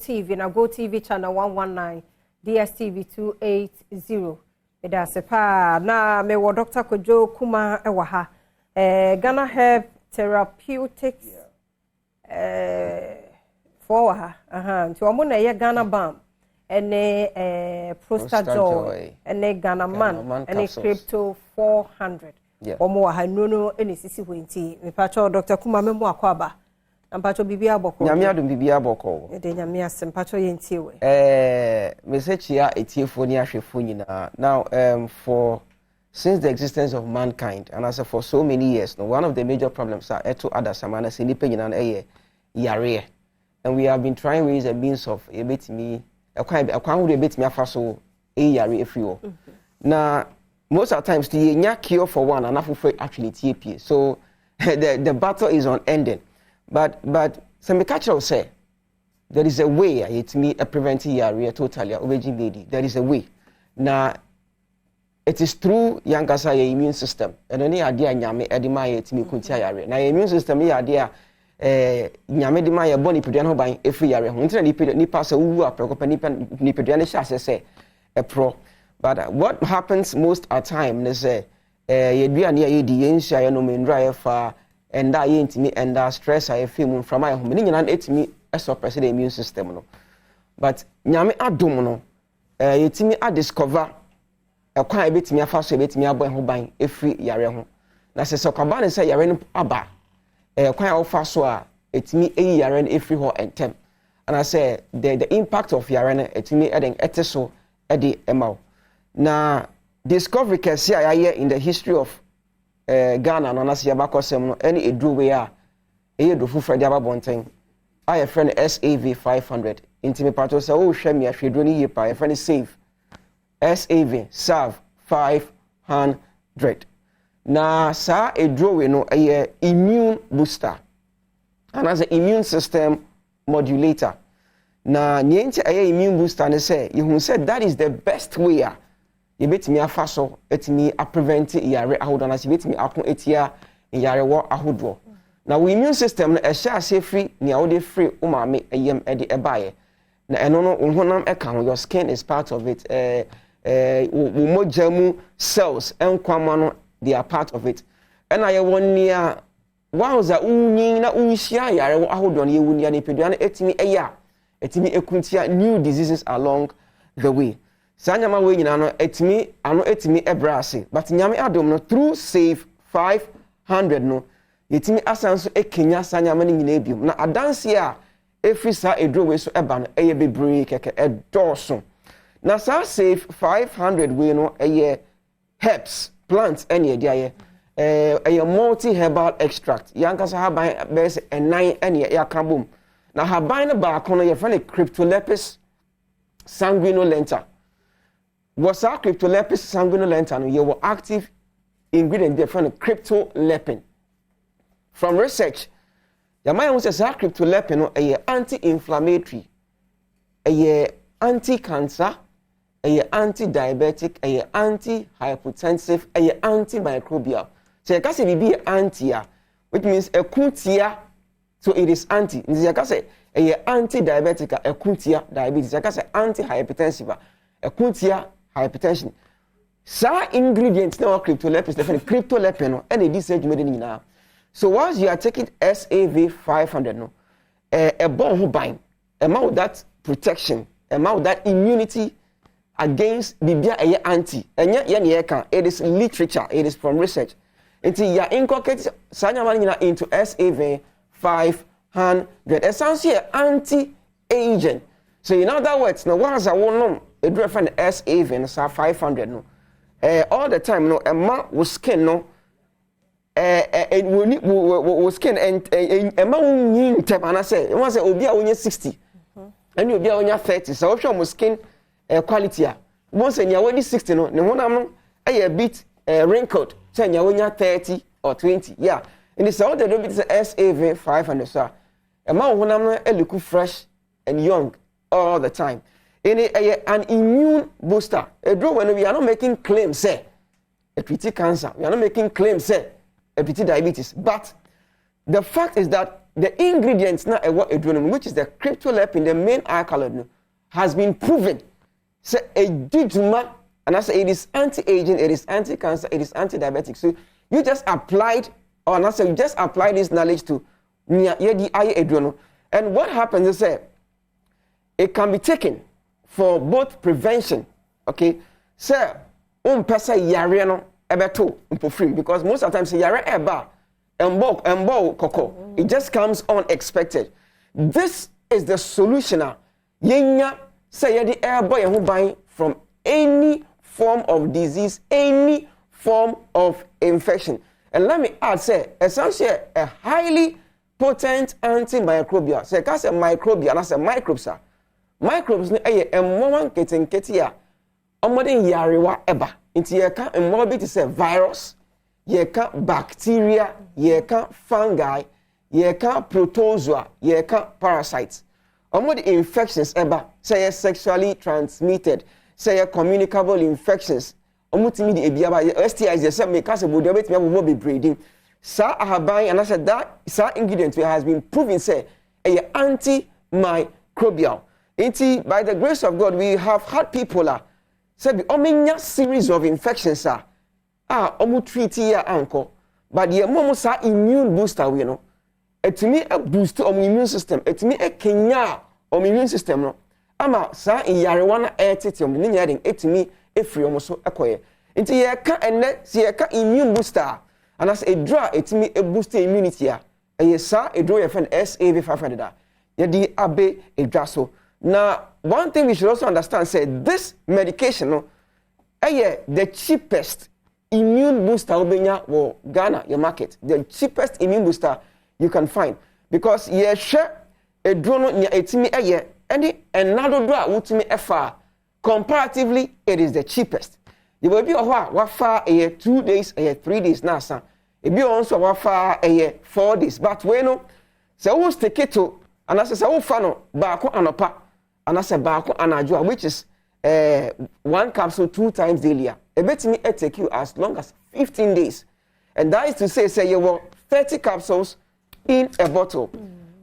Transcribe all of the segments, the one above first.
TV na Go TV channel 119 DSTV 280 eda sepa na me wo Dr. Kojo Kuma ewa ha Ganaherbs Therapeutics for ha nti omo na ye Ghana Balm ene Prostajoy ene Ghana Man ene Crypto 400 omo ha no ene sisi hwenti me pacho Dr. Kuma memo akwaba ampacho bibia boko nyame adom bibia boko e de nyame asem pacho yentie we message here etiefo ni ahwefo nyina now since the existence of mankind and as for so many years no one of the major problems are to other samana se nipa nyina na yare and we have been trying ways and means of ebetimi akwan wo ebetimi afa so yare efrio na most of the times the nya cure for one and afofo actually TP so the battle is unending. But some culture say there is a way it's me a preventing area totally obeying lady. There is a way. Now it is through yankasa immune system. And any idea nyame edima it's me kuntia area. Now immune system idea nyame dima ya boni peduan ho ban every area. Until ni pass a wu aprekopa ni peduan sha say a pro. But what happens most at time is ye dua na ye di yenhia ye no mendra fa and that yentimi and that stress I feel from my home. Meaning and etimi suppress the immune system no. But nyame adom no yetimi a discover kwan betimi afa so betimi abon ho ban efri yare ho. Na se kwaba ne say yare no aba kwan ofa so a etimi eyi yare no efri ho entem. And I say the impact of yare no etimi eden eteso edi emaw. Na discovery kesi aye in the history of Ghana no na se yabakosem no any edru we a do fufu de ababonten I friend SAV 500 intime pato say o hwe me ahwedo ni ye pa friend save SAV 500 na sa edru we no immune booster and as an immune system modulator na nyenti immune booster ne say you said that is the best way you bet me afa so etimi a prevent yare ahodo na se bet me akon etia yare wo ahodo na we immune system na ehya ase free nia wo de free o ma me eyem e de ebaye na eno no honam e kan your skin is part of it wo mojamu cells enkwama no they are part of it and I won nia wauza unyin na unhia yare wo ahodo na ye wunia na pedua na etimi eya etimi ekuntia new diseases along the way. Sanyama we nyina no etimi ebrase but nyame adom no through save 500 no yetimi asanso ekenya sanyama ni nyina ebium na adanse a efri sa edro we so eba no eye bebre keke edoso na sa save 500 we no eye herbs plants ene edi aye multi herbal extract yankasa haban bese enan ene ya kabom na haban no ba kono ye fa ne cryptolepis sanguinolenta. Was our cryptolepis sanguinolenta no you were active ingredient there from cryptolepin. From research, the man who says cryptolepin no a anti-inflammatory, a anti-cancer, a anti-diabetic, a anti-hypertensive, a antimicrobial. So you can say be antia, which means a kuntia, so it is anti. You can say a anti-diabetic, a kuntia diabetes. You can say anti-hypertensive, a kuntia hypertension. Sa ingredients now cryptolepis, definitely cryptolepin no, and this age made in now. So once you are taking SAV 500 no, a bone who bind, amount that protection, amount that immunity against bibia a anti, and yet it is literature, it is from research. Until you are incorporate sanyama into SAV 500, essentially anti-aging. So in other words, now once I want a different SAV and 500 no, all the time no, a man with skin no, will skin and a man yin tap and I say once obi a 60 and you be on 30 so option with skin quality once and you 60 no one am a bit wrinkled say you 30 or 20 yeah and it's all the bit SAV 500 so a man when am look fresh and young all the time. An immune booster. When we are not making claims, say, a pretty cancer. We are not making claims, say, a pretty diabetes. But the fact is that the ingredients na ewo eduro which is the cryptolepin, the main alkaloid, has been proven. So a jujuma, and I say it is anti-aging, it is anti-cancer, it is anti-diabetic. So you just applied, or I say you just apply this knowledge to yedi aye eduro. And what happens is that it can be taken for both prevention, okay? So pesa yare no ebeto mpofrim, because most of the time say yare eba embo koko, it just comes unexpected. This is the solution. Yenya say yedi eba ye ho ban from any form of disease, any form of infection. And let me add, say essentially a highly potent antimicrobial. Say ka say microbial, and I say microbes. Microbes ni eye emmo ketenketi a omodin yarewa eba. Inti ye ka emmo bi to say virus, ye ka bacteria, ye ka fungi, ye ka protozoa, ye ka parasites. Omodi infections eba, say sexually transmitted, say communicable infections. Omutimi di ebiaba STIs ye say me ka say bodo betimi abo be breeding. Sa ahaban, and I said that sa ingredient has been proven say a antimicrobial. By the grace of God, we have had people say omenya series of infections omu treat ya anko, but the momo sa immune booster we know. Etimi a boost immune system, etimi a kenya immune system no. Ama sa yarewana etitium ni nyading etimi efri omo so akoye. Inti ye ka enne si ye ka immune booster, and as a draw etimi a boost immunity sa a draw your friend SAV 500 yedi abe a draw so. Now, one thing we should also understand, say this medication, the cheapest immune booster will Ghana, your market. The cheapest immune booster you can find. Because share a drone near etimi any another drug ultimate FR. Comparatively, it is the cheapest. You will be a what far a year 2 days, a year 3 days now, son. It be also what far a year 4 days. But when so who's take it to and I say so fano bako anopa. And I say bako anajua, which is 1 capsule 2 times daily. A bet me take you as long as 15 days. And that is to say you want 30 capsules in a bottle.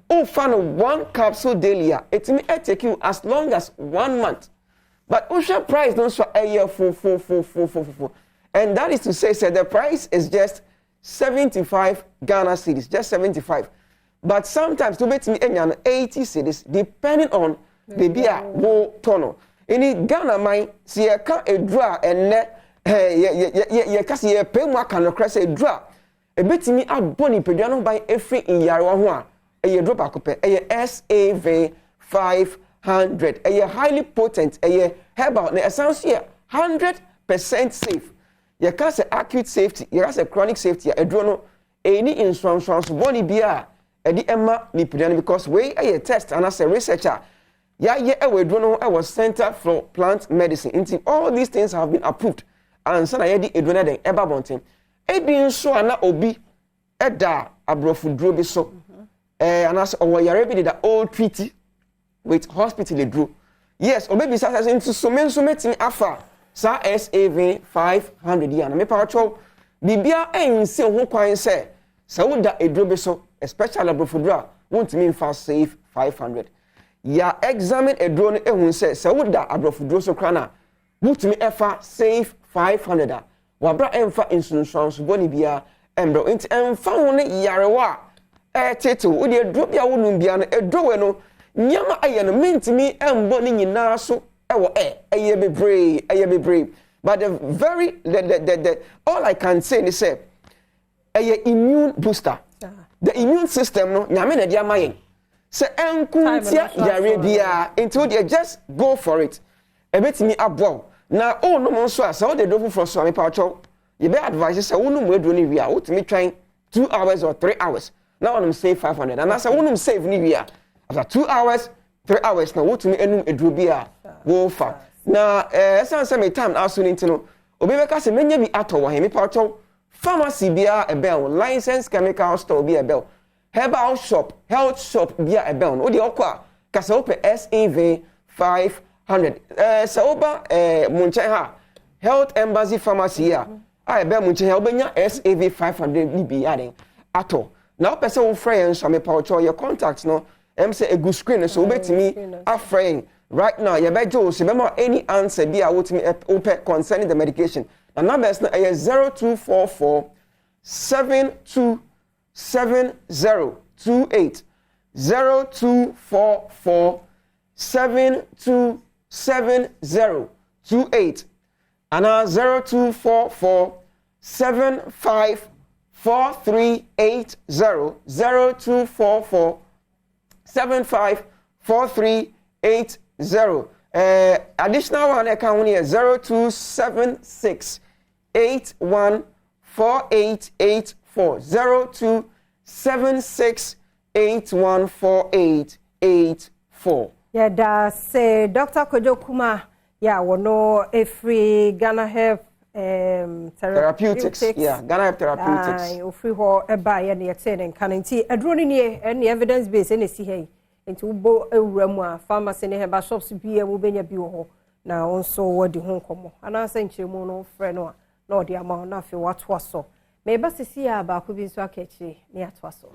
Oh, fan 1 capsule daily. It may take you as long as 1 month. But Usha price don't show a year for. And that is to say the price is just 75 Ghana cedis, just 75. But sometimes to bet me 80 cedis, depending on the beer wo tono. In Ghana, my see a can a draw and net ye kasi ye pay more can cross a draw. A bit me up bonny pediano by every in Yarwa, a ye drop a coupe, a SAV 500, a ye highly potent, a ye herbal, a sounds here 100% safe. Ye can say acute safety, ye has a chronic safety, a drono, any instructions, bonny beer, a the Emma Lipidano, because we a test and as a researcher. We don't know. I was Center for Plant Medicine. All these things have been approved. And so I did a donor eba bonting. Edin so ana obi eda abrofu dro bi so. And as our yarebi did the old treaty with hospital they drew. Yes, or maybe such as into so many afa sa SAV 500 yana. Me pacho bibia ense ho kwan say sa woda edro bi so, especially abrofu dro won't mean fast save 500. Ya examine a drone ehun say woda abrofu dro so krana mutumi efa save 500 wabra emfa insurance boni bia embro enti emfa woni yarewa tete wo de dro bia wonum bia no edro we no nyama aye no mentimi embo ni nyina so ewo eye bebre but the all I can say is say immune booster the immune system no nyame na dia mayen. Se enkuntia yare bia until they just go for it. Ebetimi abo. Na no mo so asa o de do for so me pa cho. You be advise say wonu mo edro ni wi a utimi twan 2 hours or 3 hours. Now I'm save 500. And as I wonu save ni wi a after 2 hours, 3 hours na utimi enum edro bia wo fa. Na say me time aso ni ntino. Obi be ka say menya bi ato wo he me pa cho. Pharmacy bia e bel, licensed chemical store bia e bel. Herbal shop, health shop, via a bell. Odi okwa, kasa ope SAV 500. Saoba Muncheha, Health Embassy Pharmacy ya. I be Muncheha obenya SAV 500 ni bi aden. Ato. Now person wo frɛ yɛn so me pa ocho your contact no say a good screen so wobetimi afrɛ right now you better so remember any answer be a wotimi open concerning the medication. The numbers now is 0244 727028 0244 727028 and 0244 754380 0244 754380 additional one account here 0276 814884 0276 814884. Yeah, that's Dr. Kojokuma. Yeah, we know every Ganaherbs Therapeutics. Yeah, Ganaherbs Therapeutics. Free ho eba ya ne yete ne kan nti aduro ni any evidence base na si hey. Nti ubo ewuramu a pharmacy ne heba shops bia wo benya bi wo ho na onso wodi ho nkomo. Ana sanchiremu no frɛ no a na odi ama na afi watwa so. Me ba sisi ya ba ko bi so akechire ne atwa so.